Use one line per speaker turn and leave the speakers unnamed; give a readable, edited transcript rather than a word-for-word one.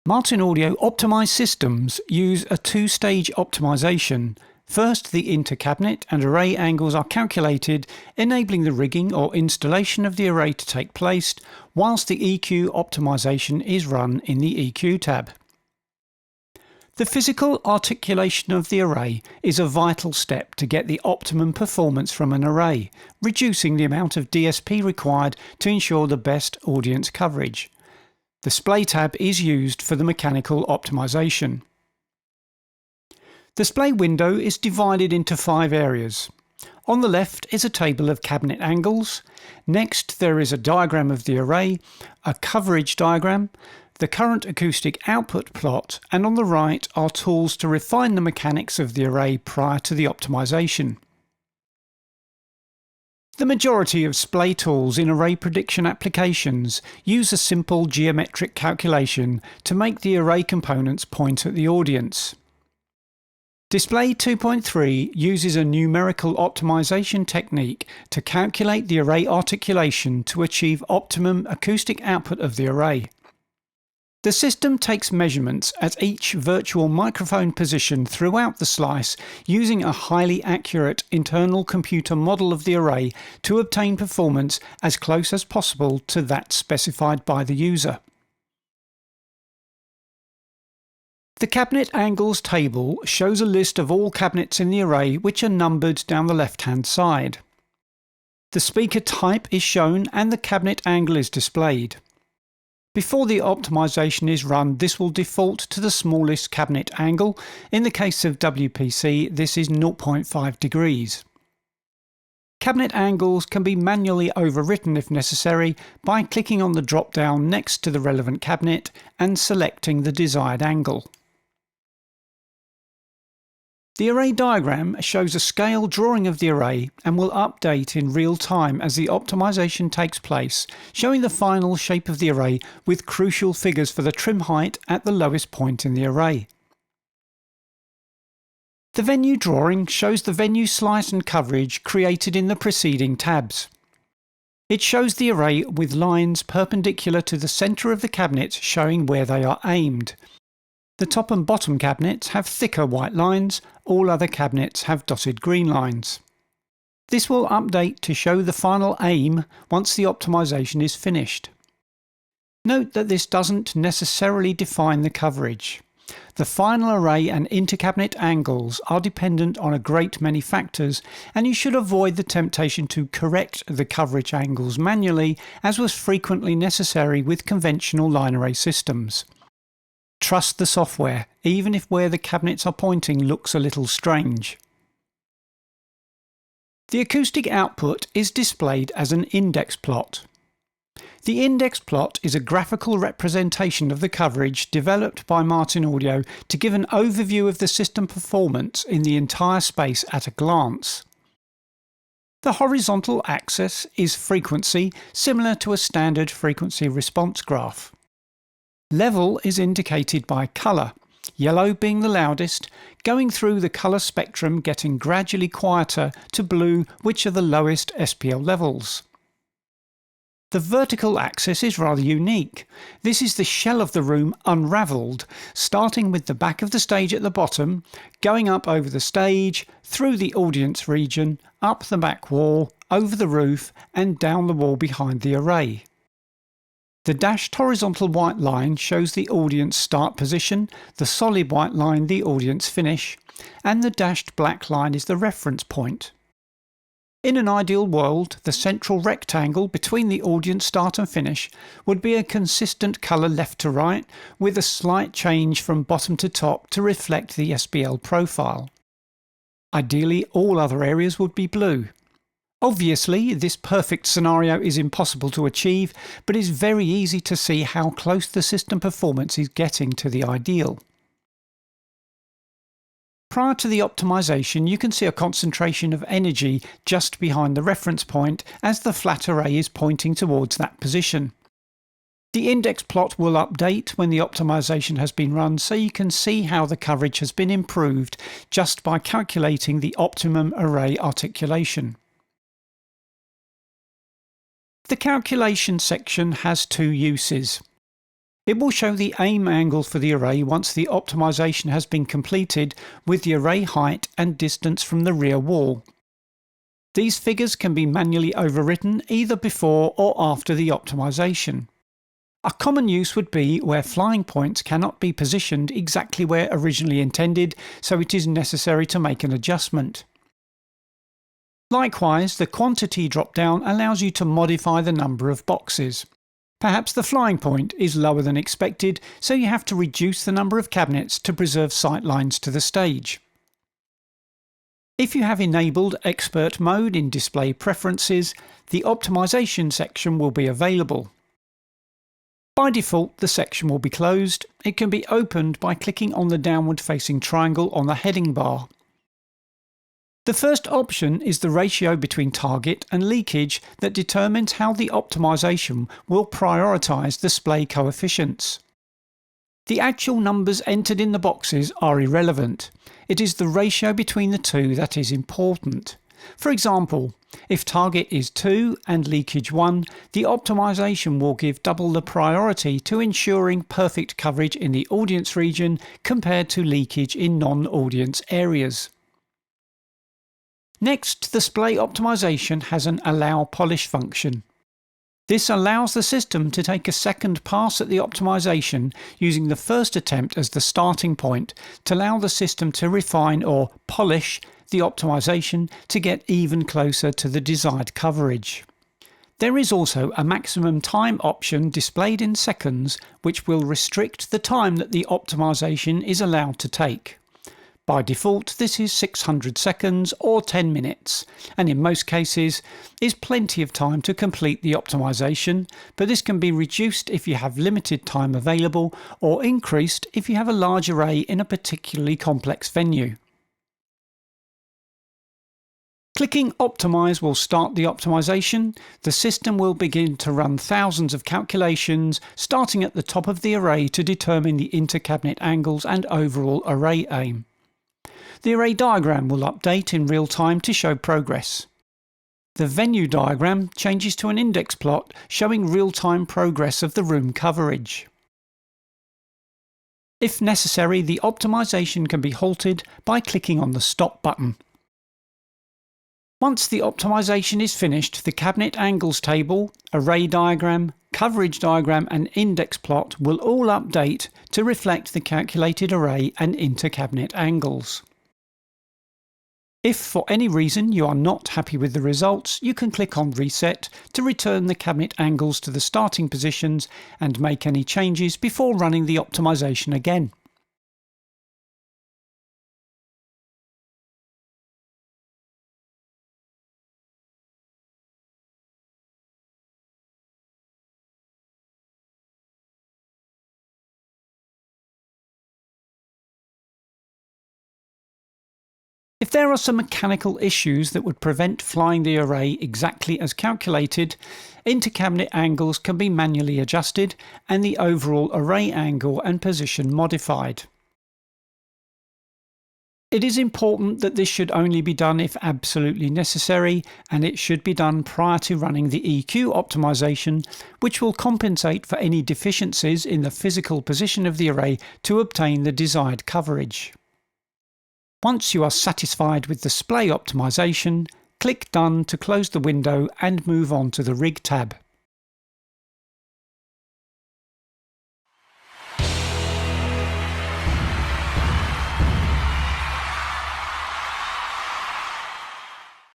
Martin Audio optimized systems use a two-stage optimization. First, the inter-cabinet and array angles are calculated, enabling the rigging or installation of the array to take place, whilst the EQ optimization is run in the EQ tab. The physical articulation of the array is a vital step to get the optimum performance from an array, reducing the amount of DSP required to ensure the best audience coverage. The Splay tab is used for the mechanical optimization. The Splay window is divided into 5 areas. On the left is a table of cabinet angles. Next, there is a diagram of the array, a coverage diagram, the current acoustic output plot, and on the right are tools to refine the mechanics of the array prior to the optimization. The majority of Splay tools in array prediction applications use a simple geometric calculation to make the array components point at the audience. Display 2.3 uses a numerical optimization technique to calculate the array articulation to achieve optimum acoustic output of the array. The system takes measurements at each virtual microphone position throughout the slice using a highly accurate internal computer model of the array to obtain performance as close as possible to that specified by the user. The cabinet angles table shows a list of all cabinets in the array which are numbered down the left-hand side. The speaker type is shown and the cabinet angle is displayed. Before the optimization is run, this will default to the smallest cabinet angle. In the case of WPC, this is 0.5 degrees. Cabinet angles can be manually overwritten if necessary by clicking on the drop-down next to the relevant cabinet and selecting the desired angle. The array diagram shows a scale drawing of the array and will update in real time as the optimization takes place, showing the final shape of the array with crucial figures for the trim height at the lowest point in the array. The venue drawing shows the venue slice and coverage created in the preceding tabs. It shows the array with lines perpendicular to the centre of the cabinet showing where they are aimed. The top and bottom cabinets have thicker white lines, all other cabinets have dotted green lines. This will update to show the final aim once the optimization is finished. Note that this doesn't necessarily define the coverage. The final array and intercabinet angles are dependent on a great many factors, and you should avoid the temptation to correct the coverage angles manually, as was frequently necessary with conventional line array systems. Trust the software, even if where the cabinets are pointing looks a little strange. The acoustic output is displayed as an index plot. The index plot is a graphical representation of the coverage developed by Martin Audio to give an overview of the system performance in the entire space at a glance. The horizontal axis is frequency, similar to a standard frequency response graph. Level is indicated by colour, yellow being the loudest, going through the colour spectrum getting gradually quieter to blue, which are the lowest SPL levels. The vertical axis is rather unique. This is the shell of the room unravelled, starting with the back of the stage at the bottom, going up over the stage, through the audience region, up the back wall, over the roof and down the wall behind the array. The dashed horizontal white line shows the audience start position, the solid white line the audience finish, and the dashed black line is the reference point. In an ideal world, the central rectangle between the audience start and finish would be a consistent colour left to right, with a slight change from bottom to top to reflect the SPL profile. Ideally, all other areas would be blue. Obviously, this perfect scenario is impossible to achieve, but it's very easy to see how close the system performance is getting to the ideal. Prior to the optimization, you can see a concentration of energy just behind the reference point as the flat array is pointing towards that position. The index plot will update when the optimization has been run, so you can see how the coverage has been improved just by calculating the optimum array articulation. The calculation section has two uses. It will show the aim angle for the array once the optimization has been completed with the array height and distance from the rear wall. These figures can be manually overwritten either before or after the optimization. A common use would be where flying points cannot be positioned exactly where originally intended, so it is necessary to make an adjustment. Likewise, the quantity drop-down allows you to modify the number of boxes. Perhaps the flying point is lower than expected, so you have to reduce the number of cabinets to preserve sightlines to the stage. If you have enabled Expert Mode in Display Preferences, the Optimization section will be available. By default, the section will be closed. It can be opened by clicking on the downward-facing triangle on the heading bar. The first option is the ratio between target and leakage that determines how the optimization will prioritize the Splay coefficients. The actual numbers entered in the boxes are irrelevant. It is the ratio between the two that is important. For example, if target is 2 and leakage 1, the optimization will give double the priority to ensuring perfect coverage in the audience region compared to leakage in non-audience areas. Next, the Splay optimization has an Allow Polish function. This allows the system to take a second pass at the optimization using the first attempt as the starting point to allow the system to refine or polish the optimization to get even closer to the desired coverage. There is also a maximum time option displayed in seconds which will restrict the time that the optimization is allowed to take. By default, this is 600 seconds or 10 minutes, and in most cases is plenty of time to complete the optimization, but this can be reduced if you have limited time available or increased if you have a large array in a particularly complex venue. Clicking Optimize will start the optimization. The system will begin to run thousands of calculations, starting at the top of the array to determine the inter-cabinet angles and overall array aim. The array diagram will update in real time to show progress. The venue diagram changes to an index plot showing real-time progress of the room coverage. If necessary, the optimization can be halted by clicking on the Stop button. Once the optimization is finished, the cabinet angles table, array diagram, coverage diagram and index plot will all update to reflect the calculated array and inter-cabinet angles. If for any reason you are not happy with the results, you can click on Reset to return the cabinet angles to the starting positions and make any changes before running the optimization again. If there are some mechanical issues that would prevent flying the array exactly as calculated, inter-cabinet angles can be manually adjusted and the overall array angle and position modified. It is important that this should only be done if absolutely necessary, and it should be done prior to running the EQ optimization, which will compensate for any deficiencies in the physical position of the array to obtain the desired coverage. Once you are satisfied with the Splay optimization, click Done to close the window and move on to the Rig tab.